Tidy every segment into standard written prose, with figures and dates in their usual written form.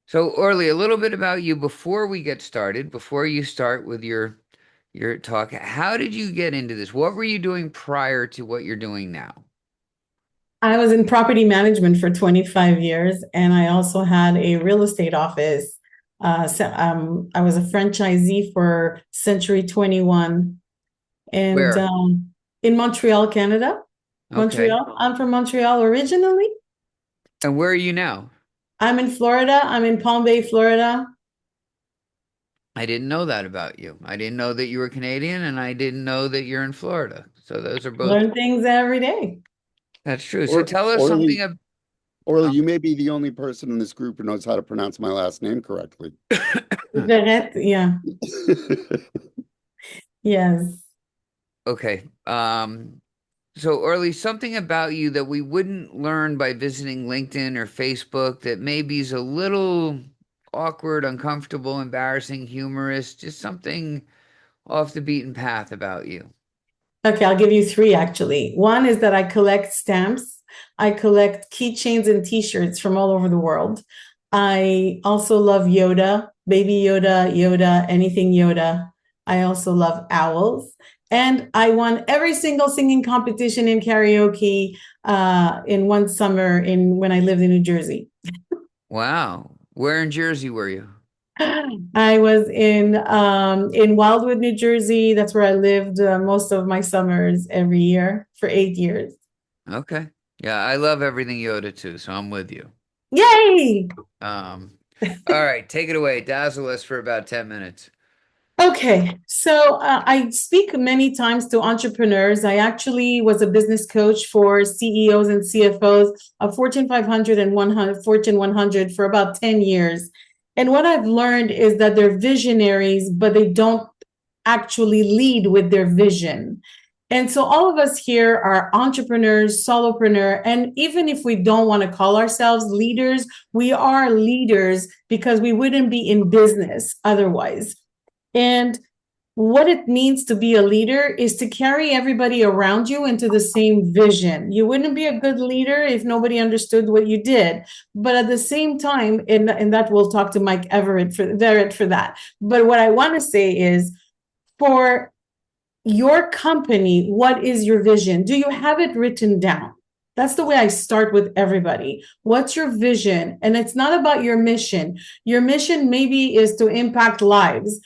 So, Orly, a little bit about you before we get started, before you start with your talk. How did you get into this? What were you doing prior to what you're doing now? I was in property management for 25 years, and I also had a real estate office. I was a franchisee for Century 21 and Where? in Montreal, Canada. Okay. Montreal. I'm from Montreal originally. And where are you now? I'm in Florida. I'm in Palm Bay, Florida. I didn't know that about you. I didn't know that you were Canadian, and I didn't know that you're in Florida. So those are both, Learn things every day. that's true. So Or tell us something Orly, of, Orly, you may be the only person in this group who knows how to pronounce my last name correctly. Correct. Yeah. Yes. okay. So Orly, something about you that we wouldn't learn by visiting LinkedIn or Facebook that maybe is a little awkward, uncomfortable, embarrassing, humorous, just something off the beaten path about you. Okay, I'll give you three actually. One is that I collect stamps. I collect keychains and t-shirts from all over the world. I also love Yoda, baby Yoda, Yoda, anything Yoda. I also love owls. And I won every single singing competition in karaoke in one summer in when I lived in New Jersey. Wow. Where in Jersey were you? I was in Wildwood, New Jersey. That's where I lived most of my summers every year for 8 years. Okay. Yeah, I love everything Yoda too, so I'm with you. Yay! Um, all right, take it away. Dazzle us for about 10 minutes. Okay, so I speak many times to entrepreneurs. I actually was a business coach for CEOs and CFOs of Fortune 500 and 100, Fortune 100 for about 10 years. And what I've learned is that they're visionaries, but they don't actually lead with their vision. And so all of us here are entrepreneurs, solopreneur, and even if we don't want to call ourselves leaders, we are leaders because we wouldn't be in business otherwise. And what it means to be a leader is to carry everybody around you into the same vision. You wouldn't be a good leader if nobody understood what you did. But at the same time, and that we'll talk to Mike Everett for that. But what I want to say is for your company, what is your vision? Do you have it written down? That's the way I start with everybody. What's your vision? And it's not about your mission. Your mission maybe is to impact lives,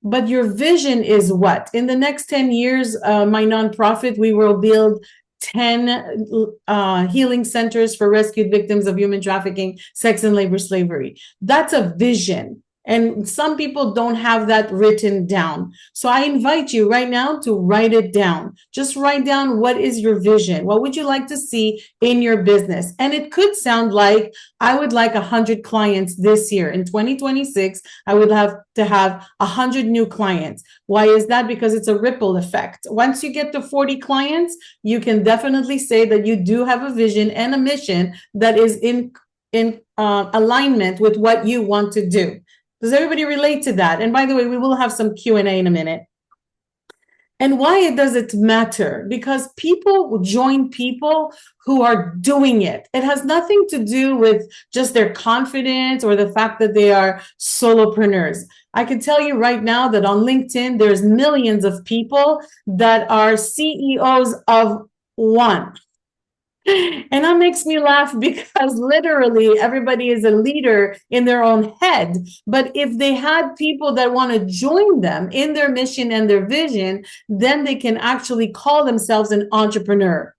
but your vision is what? In the next 10 years, my nonprofit, we will build 10 healing centers for rescued victims of human trafficking, sex, and labor slavery. That's a vision. And some people don't have that written down. So I invite you right now to write it down. Just write down what is your vision? What would you like to see in your business? And it could sound like I would like 100 clients this year. In 2026, I would have to have 100 new clients. Why is that? Because it's a ripple effect. Once you get to 40 clients, you can definitely say that you do have a vision and a mission that is in alignment with what you want to do. Does everybody relate to that? And by the way, we will have some Q&A in a minute. And why does it matter? Because people join people who are doing it. It has nothing to do with just their confidence or the fact that they are solopreneurs. I can tell you right now that on LinkedIn, there's millions of people that are CEOs of one. And that makes me laugh because literally everybody is a leader in their own head. But if they had people that want to join them in their mission and their vision, then they can actually call themselves an entrepreneur.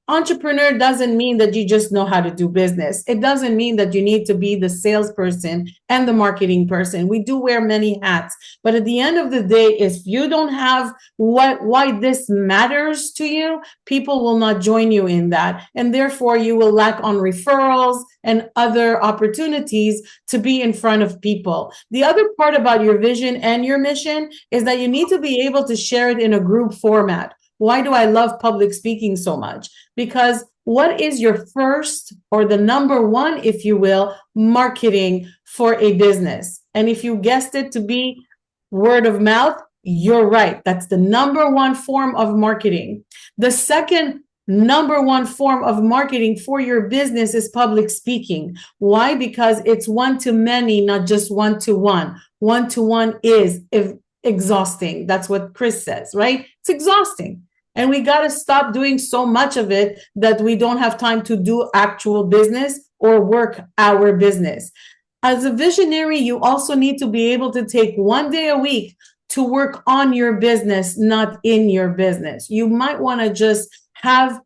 Entrepreneur doesn't mean that you just know how to do business. It doesn't mean that you need to be the salesperson and the marketing person. We do wear many hats, but at the end of the day, if you don't have why this matters to you, people will not join you in that, and therefore you will lack on referrals and other opportunities to be in front of people. The other part about your vision and your mission is that you need to be able to share it in a group format. Why do I love public speaking so much? Because what is your first or the number one, if you will, marketing for a business? And if you guessed it to be word of mouth, you're right. That's the number one form of marketing. The second number one form of marketing for your business is public speaking. Why? Because it's one to many, not just one to one. One to one is exhausting. That's what Chris says, right? It's exhausting. And we got to stop doing so much of it that we don't have time to do actual business or work our business. As a visionary, you also need to be able to take one day a week to work on your business, not in your business. You might want to just have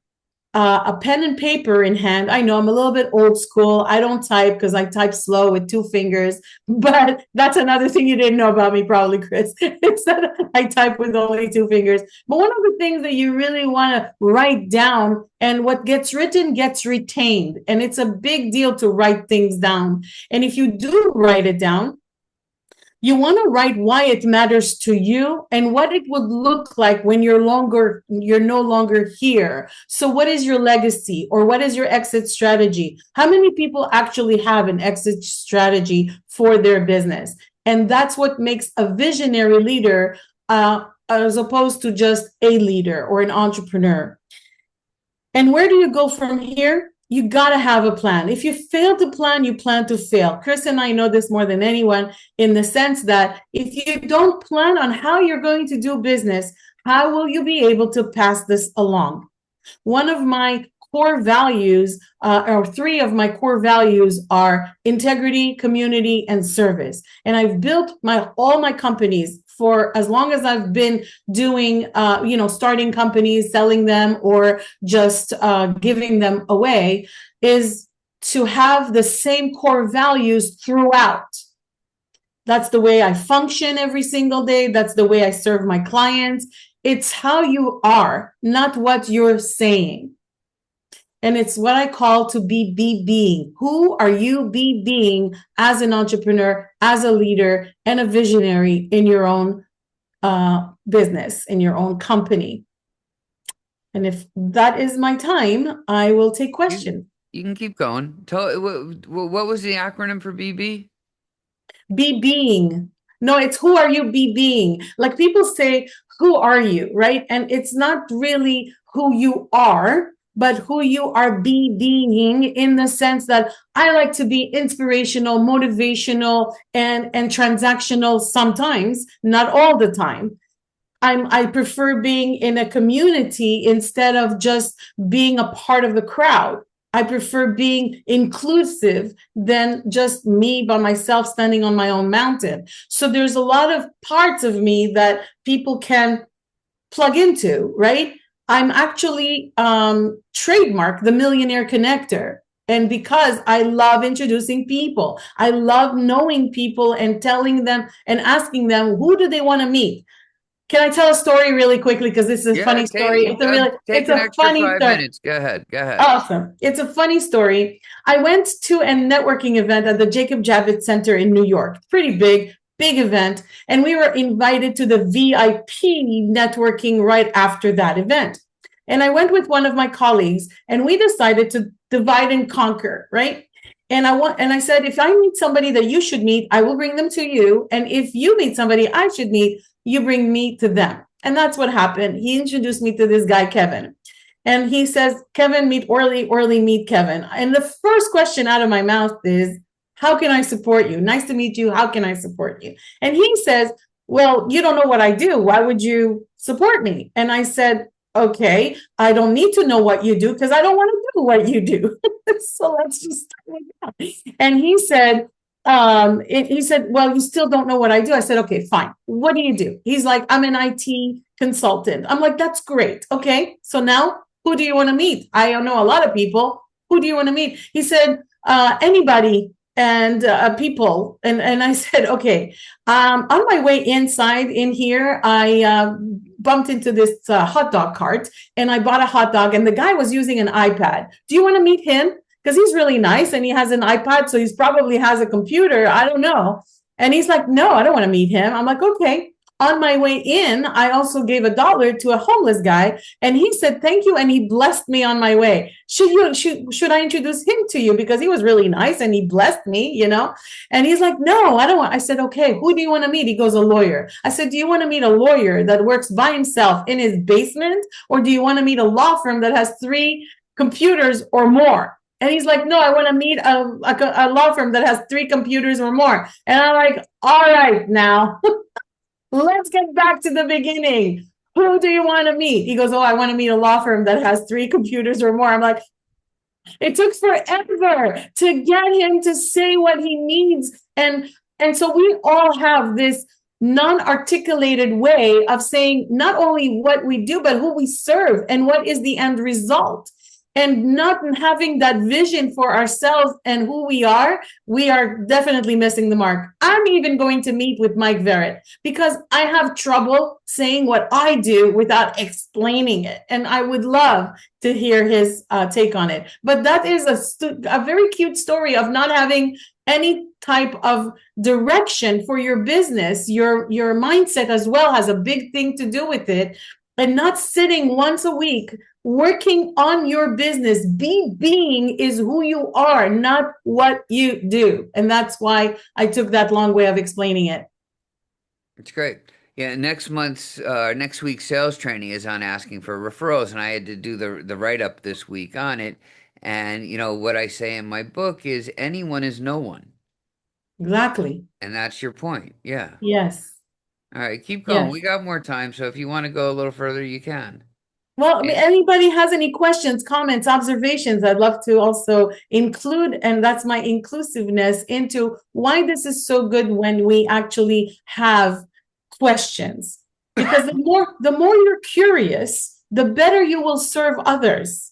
a pen and paper in hand. I know I'm a little bit old school. I don't type because I type slow with 2 fingers, but that's another thing you didn't know about me, probably, Chris. It's that I type with only 2 fingers. But one of the things that you really want to write down, and what gets written gets retained. And it's a big deal to write things down. And if you do write it down, you want to write why it matters to you and what it would look like when you're no longer here. So what is your legacy, or what is your exit strategy? How many people actually have an exit strategy for their business? And that's what makes a visionary leader, as opposed to just a leader or an entrepreneur. And where do you go from here? You got to have a plan. If you fail to plan, you plan to fail. Chris and I know this more than anyone, in the sense that if you don't plan on how you're going to do business, how will you be able to pass this along? One of my core values, or 3 of my core values, are integrity, community, and service. And I've built all my companies for as long as I've been doing, starting companies, selling them, or just giving them away, is to have the same core values throughout. That's the way I function every single day. That's the way I serve my clients. It's how you are, not what you're saying. And it's what I call to be being. Who are you being as an entrepreneur, as a leader, and a visionary in your own business, in your own company? And if that is my time, I will take questions. You can keep going. What was the acronym for BB? Be being. No, it's who are you being. Like people say, who are you, right? And it's not really who you are, but who you are being, in the sense that I like to be inspirational, motivational, and transactional sometimes, not all the time. I prefer being in a community instead of just being a part of the crowd. I prefer being inclusive than just me by myself standing on my own mountain. So there's a lot of parts of me that people can plug into, right? I'm actually trademark the Millionaire Connector. And because I love introducing people, I love knowing people and telling them and asking them, who do they want to meet? Can I tell a story really quickly? Because this is a funny story. It's a funny 5 story. minutes. Go ahead. Awesome. It's a funny story. I went to a networking event at the Jacob Javits Center in New York. Pretty big event. And we were invited to the VIP networking right after that event. And I went with one of my colleagues, and we decided to divide and conquer, right? And I said, if I meet somebody that you should meet, I will bring them to you. And if you meet somebody I should meet, you bring me to them. And that's what happened. He introduced me to this guy, Kevin. And he says, Kevin, meet Orly, Orly, meet Kevin. And the first question out of my mouth is, how can I support you? Nice to meet you. How can I support you? And he says, well, you don't know what I do. Why would you support me? And I said, okay, I don't need to know what you do because I don't want to do what you do. So let's just start with that. And he said, well, you still don't know what I do. I said, okay, fine. What do you do? He's like, I'm an IT consultant. I'm like, that's great. Okay. So now who do you want to meet? I don't know a lot of people. Who do you want to meet? He said, anybody and people. And I said, okay. On my way inside in here, I bumped into this hot dog cart and I bought a hot dog and the guy was using an iPad. Do you want to meet him? Because he's really nice and he has an iPad, so he probably has a computer. I don't know. And he's like, no, I don't want to meet him. I'm like, okay, on my way in, I also gave $1 to a homeless guy, and he said thank you, and he blessed me on my way. Should I introduce him to you, because he was really nice and he blessed me, you know? And he's like, no, I don't want. I said, okay, who do you want to meet? He goes, a lawyer. I said, do you want to meet a lawyer that works by himself in his basement, or do you want to meet a law firm that has 3 computers or more? And he's like, no, I want to meet a law firm that has 3 computers or more. And I'm like, all right, now let's get back to the beginning. Who do you want to meet? He goes, oh, I want to meet a law firm that has 3 computers or more. I'm like, it took forever to get him to say what he needs. And so we all have this non-articulated way of saying not only what we do, but who we serve and what is the end result. And not having that vision for ourselves and who we are definitely missing the mark. I'm even going to meet with Mike Verrett because I have trouble saying what I do without explaining it. And I would love to hear his take on it. But that is a very cute story of not having any type of direction for your business. Your mindset as well has a big thing to do with it. And not sitting once a week working on your business. Being is who you are, not what you do. And that's why I took that long way of explaining it. It's great. Yeah, next week's sales training is on asking for referrals, and I had to do the write-up this week on it. And you know what I say in my book is anyone is no one. Exactly. And that's your point. Yeah. Yes. All right, keep going. Yes. We got more time, so if you want to go a little further, you can. Well, I mean, anybody has any questions, comments, observations, I'd love to also include, and that's my inclusiveness into why this is so good when we actually have questions. Because the more you're curious, the better you will serve others.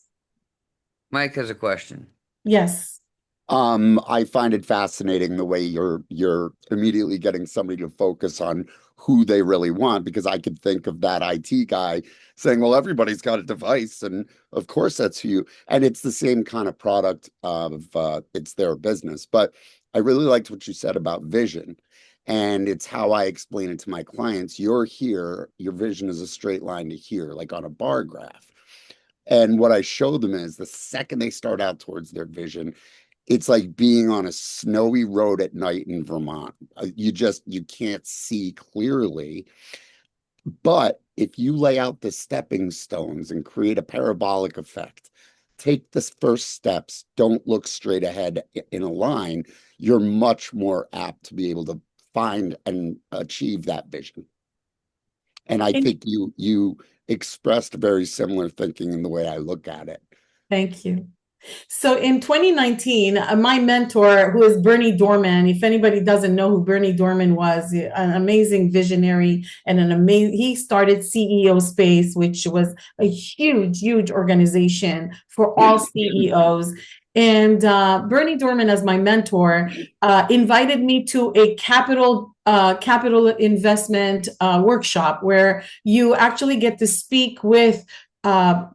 Mike has a question. Yes. I find it fascinating the way you're immediately getting somebody to focus on who they really want, because I could think of that IT guy saying, well, everybody's got a device, and of course that's who you, and it's the same kind of product of it's their business. But I really liked what you said about vision, and it's how I explain it to my clients. You're here, your vision is a straight line to here, like on a bar graph. And what I show them is the second they start out towards their vision, it's like being on a snowy road at night in Vermont. You can't see clearly. But if you lay out the stepping stones and create a parabolic effect, take the first steps, don't look straight ahead in a line, you're much more apt to be able to find and achieve that vision. And I think you expressed very similar thinking in the way I look at it. Thank you. So in 2019, my mentor, who is Bernie Dorman, if anybody doesn't know who Bernie Dorman was, an amazing visionary and he started CEO Space, which was a huge organization for all CEOs. And Bernie Dorman, as my mentor, invited me to a capital investment workshop where you actually get to speak with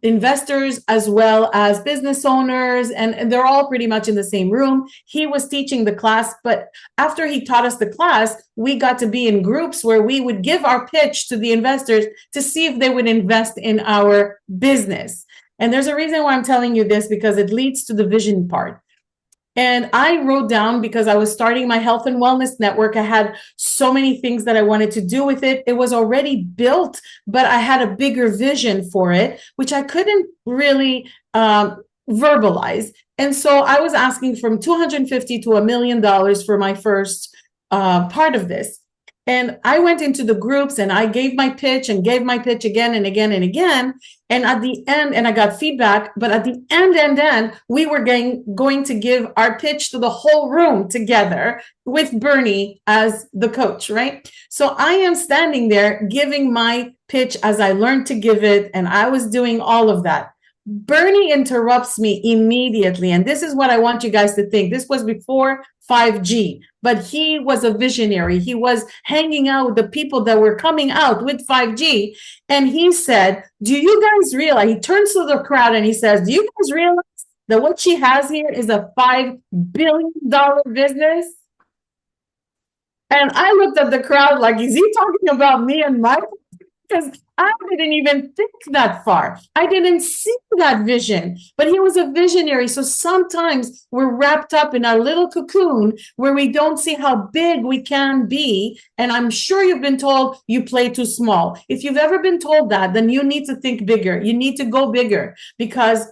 investors as well as business owners, and they're all pretty much in the same room. He was teaching the class, but after he taught us the class, we got to be in groups where we would give our pitch to the investors to see if they would invest in our business. And there's a reason why I'm telling you this, because it leads to the vision part. And I wrote down, because I was starting my health and wellness network, I had so many things that I wanted to do with it. It was already built, but I had a bigger vision for it, which I couldn't really verbalize. And so I was asking from $250,000 to $1 million for my first part of this. And I went into the groups and I gave my pitch and gave my pitch again and again and again. And at the end, and I got feedback, but at the end, we were going to give our pitch to the whole room together with Bernie as the coach, right? So I am standing there giving my pitch as I learned to give it, and I was doing all of that. Bernie interrupts me immediately. And this is what I want you guys to think. This was before 5G, but he was a visionary. He was hanging out with the people that were coming out with 5G. And he said, do you guys realize, he turns to the crowd and he says, do you guys realize that what she has here is a $5 billion business? And I looked at the crowd like, is he talking about me and Mike? Because I didn't even think that far. I didn't see that vision, but he was a visionary. So sometimes we're wrapped up in our little cocoon where we don't see how big we can be. And I'm sure you've been told you play too small. If you've ever been told that, then you need to think bigger. You need to go bigger because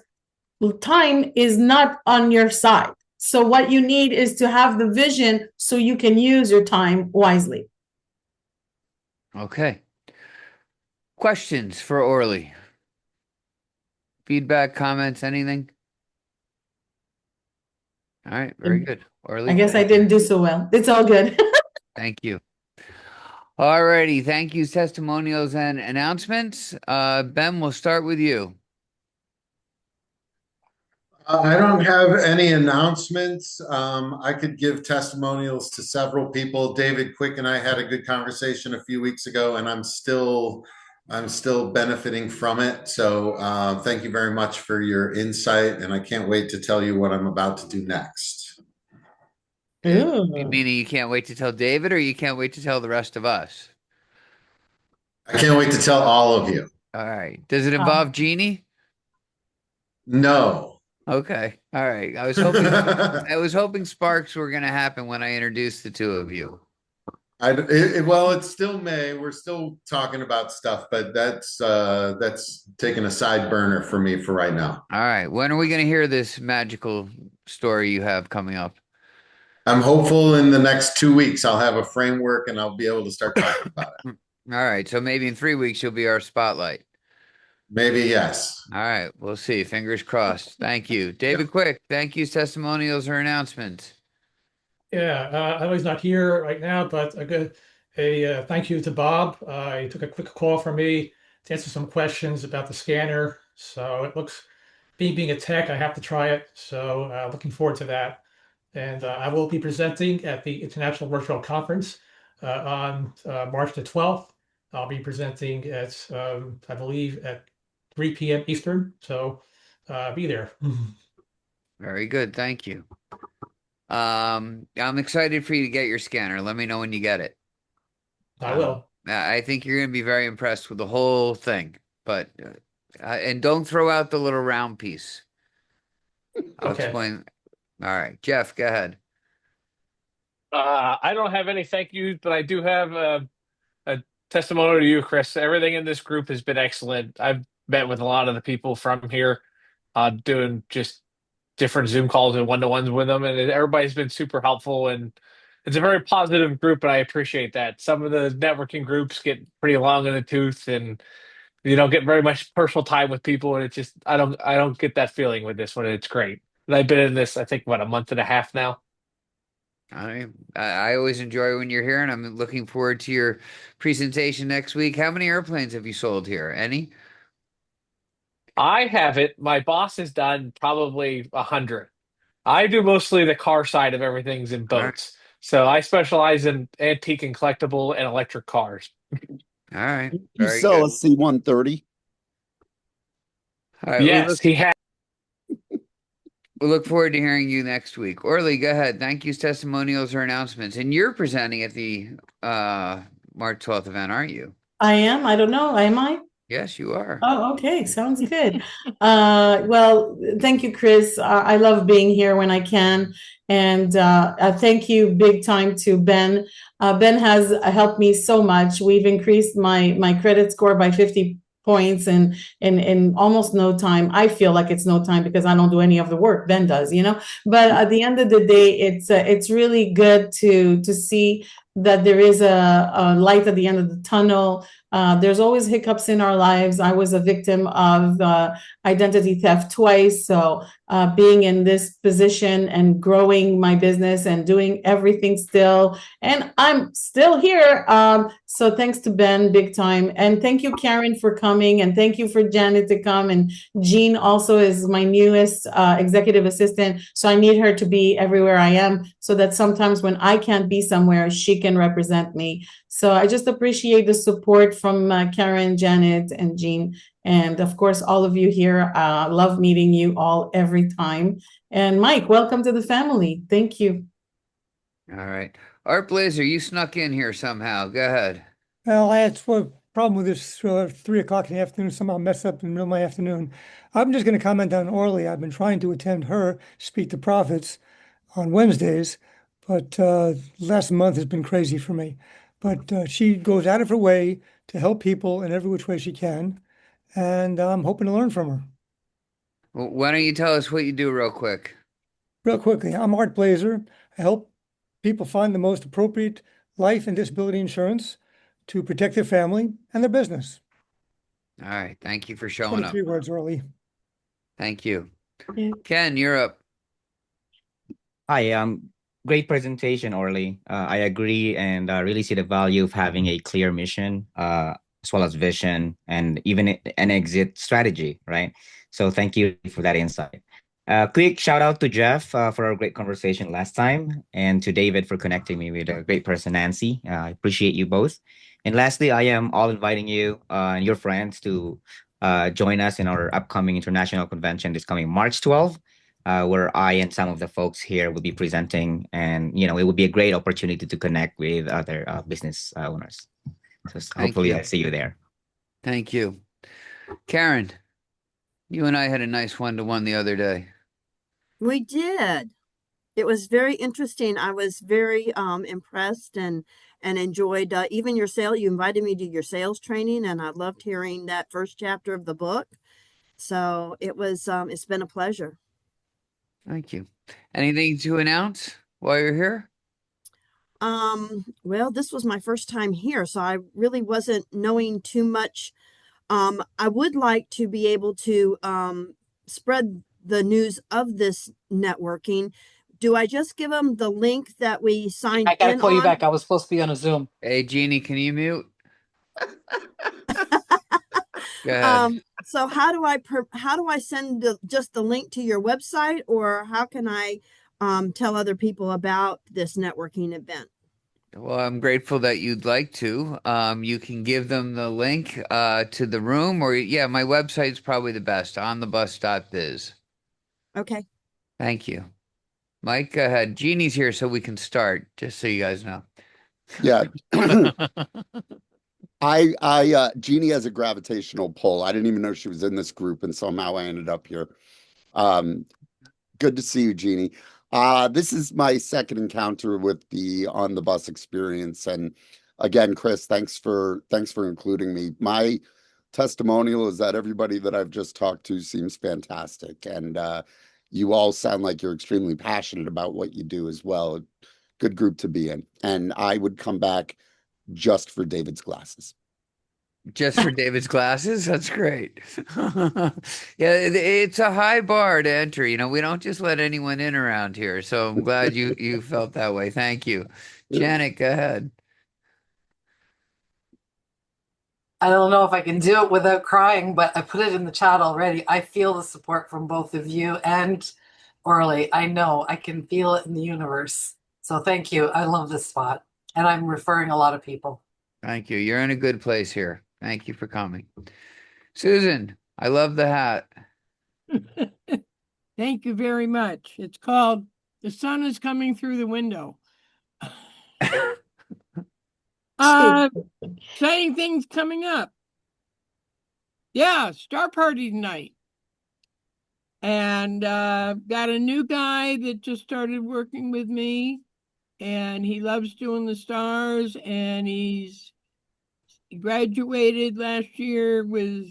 time is not on your side. So what you need is to have the vision so you can use your time wisely. Okay. Questions for Orly? Feedback, comments, anything? All right, very good. I Orly, guess I didn't do so well. It's all good. thank you. All righty, thank you. Testimonials and announcements. Ben, we'll start with you. I don't have any announcements. I could give testimonials to several people. David Quick and I had a good conversation a few weeks ago, and I'm still benefiting from it. So thank you very much for your insight, and I can't wait to tell you what I'm about to do next. Meaning you can't wait to tell David, or you can't wait to tell the rest of us? I can't wait to tell all of you. All right. Does it involve Jeannie? No. Okay. All right. I was hoping sparks were going to happen when I introduced the two of you. Well, it's still May. We're still talking about stuff, but that's taking a side burner for me for right now. All right. When are we going to hear this magical story you have coming up? I'm hopeful in the next 2 weeks I'll have a framework and I'll be able to start talking about it. All right. So maybe in 3 weeks you'll be our spotlight. Maybe yes. All right. We'll see. Fingers crossed. Thank you. David Quick, thank you. Testimonials or announcements? Yeah, I know he's not here right now, but a thank you to Bob. He took a quick call for me to answer some questions about the scanner. So it looks, being a tech, I have to try it. So looking forward to that. And I will be presenting at the International Virtual Conference on March the 12th. I'll be presenting at, I believe, at 3 p.m. Eastern. So be there. Very good. Thank you. I'm excited for you to get your scanner. Let me know when you get it. I will. I think you're going to be very impressed with the whole thing, but and don't throw out the little round piece. I'll Okay. explain. All right, Jeff, go ahead. I don't have any thank yous, but I do have a testimonial to you, Chris. Everything in this group has been excellent. I've met with a lot of the people from here, doing just different Zoom calls and one-to-ones with them, and everybody's been super helpful. And it's a very positive group, and I appreciate that. Some of the networking groups get pretty long in the tooth, and you don't get very much personal time with people, and it's just I don't get that feeling with this one. It's great. And I've been in this, I think, what, a month and a half now. I always enjoy when you're here, and I'm looking forward to your presentation next week. How many airplanes have you sold here? Any? I haven't. My boss has done probably 100. I do mostly the car side of everything's in All right. boats. So I specialize in antique and collectible and electric cars. All right. You Very sell good. a C-130? All right. Yes, he has. We look forward to hearing you next week. Orly, go ahead. Thank you, testimonials or announcements. And you're presenting at the March 12th event, aren't you? I am. I don't know. Am I? Yes, you are. Oh, okay. Sounds good. Well, thank you, Chris. I love being here when I can. And thank you big time to Ben. Ben has helped me so much. We've increased my credit score by 50 points in almost no time. I feel like it's no time because I don't do any of the work. Ben does, But at the end of the day, it's really good to see that there is a light at the end of the tunnel. There's always hiccups in our lives. I was a victim of identity theft twice. So being in this position and growing my business and doing everything still, and I'm still here. So thanks to Ben, big time. And thank you, Karen, for coming. And thank you for Janet to come. And Jean also is my newest executive assistant. So I need her to be everywhere I am so that sometimes when I can't be somewhere, she can represent me. So I just appreciate the support from Karen, Janet, and Jean. And of course, all of you here. Love meeting you all every time. And Mike, welcome to the family. Thank you. All right. Art Blazer, you snuck in here somehow. Go ahead. Well, I had a problem with this 3 o'clock in the afternoon, somehow messed up in the middle of my afternoon. I'm just going to comment on Orly. I've been trying to attend her Speak to Prophets on Wednesdays, but last month has been crazy for me. But she goes out of her way to help people in every which way she can, and I'm hoping to learn from her. Well, why don't you tell us what you do real quick? Real quickly, I'm Art Blazer. I help people find the most appropriate life and disability insurance to protect their family and their business. All right. Thank you for showing up. 23 words, Orly. Thank you. Ken, you're up. Hi, great presentation, Orly. I agree and really see the value of having a clear mission, as well as vision and even an exit strategy, right? So thank you for that insight. Quick shout out to Jeff for our great conversation last time, and to David for connecting me with a great person, Nancy. I appreciate you both. And lastly, I am all inviting you and your friends to join us in our upcoming international convention this coming March 12th, where I and some of the folks here will be presenting, and it will be a great opportunity to connect with other business owners. So hopefully you. I'll see you there. Thank you. Karen, you and I had a nice one-to-one the other day. We did. It was very interesting. I was very impressed and enjoyed even your sale. You invited me to your sales training, and I loved hearing that first chapter of the book. So it was it's been a pleasure. Thank you. Anything to announce while you're here? Well, this was my first time here, so I really wasn't knowing too much. I would like to be able to spread the news of this networking. Do I just give them the link that we signed in I gotta call you on? back. I was supposed to be on a Zoom. Hey, Jeannie, can you mute? Go ahead. So how do I send just the link to your website, or how can I tell other people about this networking event? Well, I'm grateful that you'd like to. You can give them the link to the room, or yeah, my website's probably the best, onthebus.biz. Okay. Thank you. Mike, go ahead. Jeannie's here so we can start, just so you guys know. Yeah. Jeannie has a gravitational pull. I didn't even know she was in this group, and somehow I ended up here. Good to see you, Jeannie. This is my second encounter with the On the Bus experience. And again, Chris, thanks for including me. My testimonial is that everybody that I've just talked to seems fantastic. And you all sound like you're extremely passionate about what you do as well. Good group to be in. And I would come back just for David's glasses. Just for David's glasses? That's great. Yeah, it's a high bar to enter. We don't just let anyone in around here. So I'm glad you felt that way. Thank you. Janet, go ahead. I don't know if I can do it without crying, but I put it in the chat already. I feel the support from both of you and Orly. I know I can feel it in the universe. So thank you. I love this spot. And I'm referring a lot of people. Thank you. You're in a good place here. Thank you for coming. Susan, I love the hat. Thank you very much. It's called The Sun is Coming Through the Window. Exciting things coming up. Yeah, Star Party tonight. And got a new guy that just started working with me, and he loves doing the stars, and he graduated last year with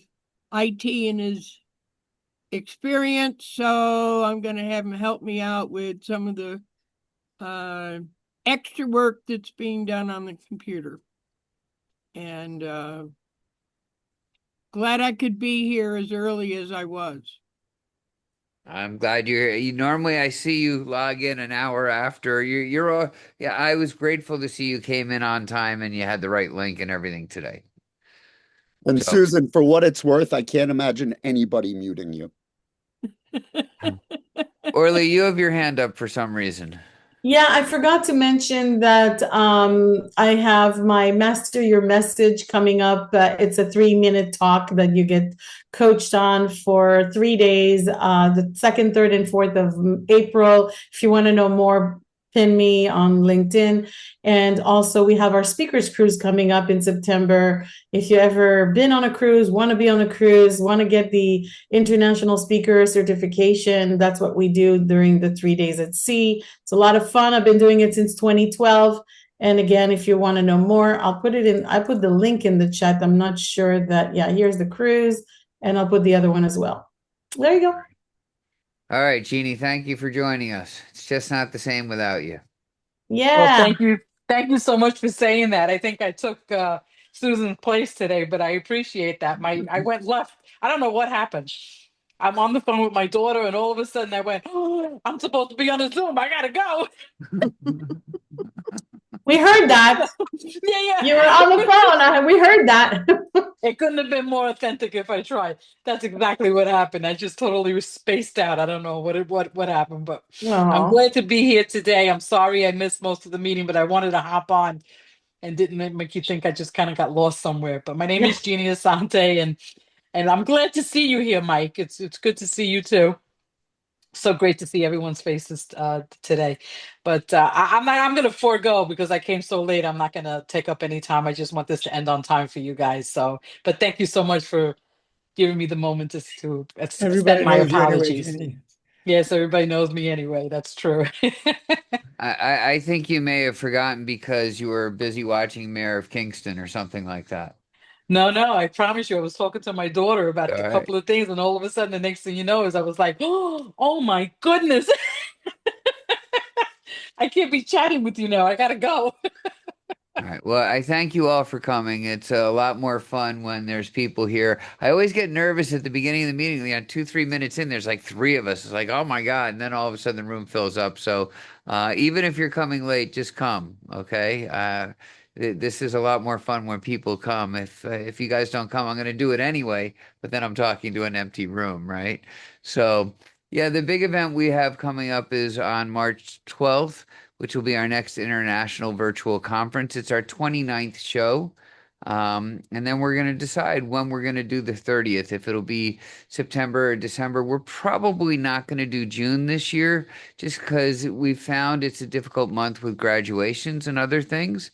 IT in his experience, so I'm going to have him help me out with some of the extra work that's being done on the computer. And glad I could be here as early as I was. I'm glad you're here. Normally I see you log in an hour after. Yeah, I was grateful to see you came in on time and you had the right link and everything today. And So, Susan, for what it's worth, I can't imagine anybody muting you. Orly, you have your hand up for some reason. Yeah, I forgot to mention that I have my Master Your Message coming up. It's a 3-minute talk that you get coached on for 3 days, the 2nd, 3rd, and 4th of April. If you want to know more pin me on LinkedIn. And also, we have our speakers cruise coming up in September. If you ever been on a cruise, want to be on a cruise, want to get the international speaker certification, that's what we do during the 3 days at sea. It's a lot of fun. I've been doing it since 2012. And again, if you want to know more, I put the link in the chat. I'm not sure that, yeah, here's the cruise, and I'll put the other one as well. There you go. All right, Jeannie, thank you for joining us. It's just not the same without you. Yeah. Well, thank you. Thank you so much for saying that. I think I took Susan's place today, but I appreciate that. I went left. I don't know what happened. I'm on the phone with my daughter, and all of a sudden I went, oh, I'm supposed to be on a Zoom. I gotta go. We heard that. Yeah. You were on the phone. We heard that. It couldn't have been more authentic if I tried. That's exactly what happened. I just totally was spaced out. I don't know what happened, but I'm glad to be here today. I'm sorry I missed most of the meeting, but I wanted to hop on and didn't make you think I just kind of got lost somewhere. But my name is Jeannie Asante, and I'm glad to see you here, Mike. It's good to see you too. So great to see everyone's faces today. But I'm going to forego because I came so late. I'm not going to take up any time. I just want this to end on time for you guys. So, but thank you so much for giving me the moment to Everybody extend my knows you anyway, apologies. Jenny. Yes, everybody knows me anyway. That's true. I think you may have forgotten because you were busy watching Mayor of Kingston or something like that. No, I promise you, I was talking to my daughter about All a right. couple of things, and all of a sudden, the next thing you know is I was like, oh my goodness, I can't be chatting with you now. I gotta go. All right. Well, I thank you all for coming. It's a lot more fun when there's people here. I always get nervous at the beginning of the meeting. 2-3 minutes in, there's like three of us. It's like, oh my God. And then all of a sudden the room fills up. So even if you're coming late, just come. Okay. This is a lot more fun when people come. If you guys don't come, I'm going to do it anyway. But then I'm talking to an empty room, right? So yeah, the big event we have coming up is on March 12th, which will be our next international virtual conference. It's our 29th show. And then we're going to decide when we're going to do the 30th, if it'll be September or December. We're probably not going to do June this year just because we found it's a difficult month with graduations and other things.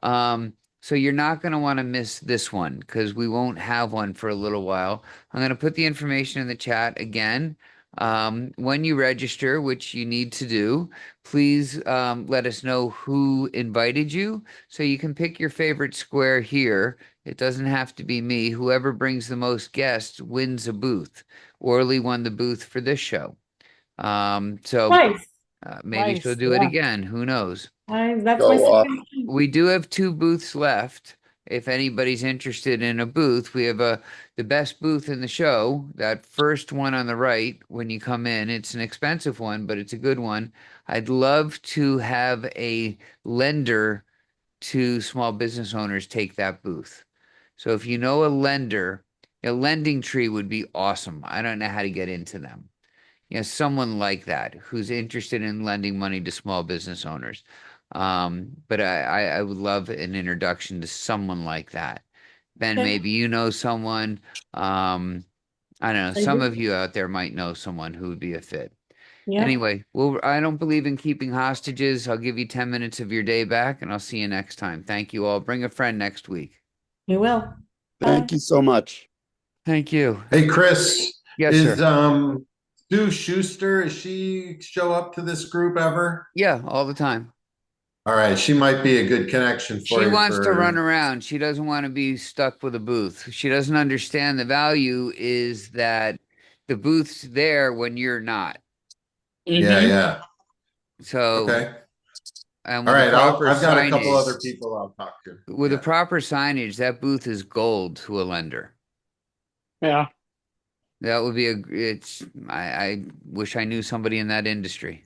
So you're not going to want to miss this one because we won't have one for a little while. I'm going to put the information in the chat again. When you register, which you need to do, please let us know who invited you so you can pick your favorite square here. It doesn't have to be me. Whoever brings the most guests wins a booth. Orly won the booth for this show. So Nice. maybe she'll Nice. do it Yeah. again. Who knows? That's my Go off. second. We do have 2 booths left. If anybody's interested in a booth, we have the best booth in the show. That first one on the right when you come in. It's an expensive one, but it's a good one. I'd love to have a lender to small business owners take that booth. So if you know a lender, a lending tree would be awesome. I don't know how to get into them. Someone like that who's interested in lending money to small business owners. But I would love an introduction to someone like that. Ben, Okay. maybe you know someone. I don't know. I Some do. of you out there might know someone who would be a fit. Yeah, Anyway, well, I don't believe in keeping hostages. I'll give you 10 minutes of your day back, and I'll see you next time. Thank you all. Bring a friend next week. we will. Bye. Thank you so much. Thank you. Hey, Chris, Yes, is sir. Sue Schuster, is she show up to this group ever? Yeah, all the time. All right, she might be a good connection for She you wants to run for. around. She doesn't want to be stuck with a booth. She doesn't understand the value is that the booth's there when you're not. Yeah, Mm-hmm. yeah. So, Okay. and All with the right, proper I've got a couple signage, other people I'll talk to. with the Yeah. proper signage, that booth is gold to a lender. Yeah. That would be I wish I knew somebody in that industry.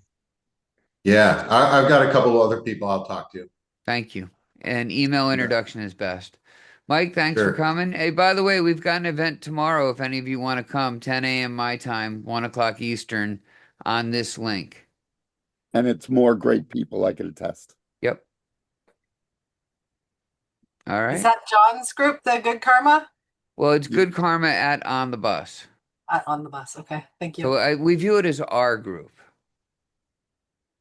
Yeah, I've got a couple other people I'll talk to. Thank you. And email Yeah, introduction is best. Mike, thanks for sure. coming. Hey, by the way, we've got an event tomorrow if any of you want to come, 10 a.m. my time, 1 o'clock Eastern, on this link. And it's more great people, I can attest. Yep. All Is right. that John's group, the Good Karma? Well, it's Good Karma at On the Bus. On the bus. Okay. Thank you. So we view it as our group.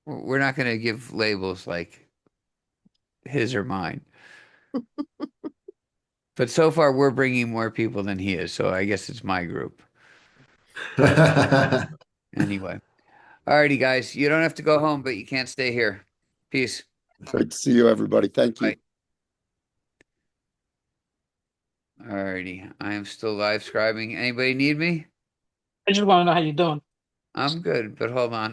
We're not going to give labels like his or mine. But so far, we're bringing more people than he is. So I guess it's my group. Anyway. Alrighty, guys. You don't have to go home, but you can't stay here. Peace. Great to see you, everybody. Thank you. Bye. Alrighty. I am still live scribing. Anybody need me? I just want to know how you're doing. I'm good, but hold on.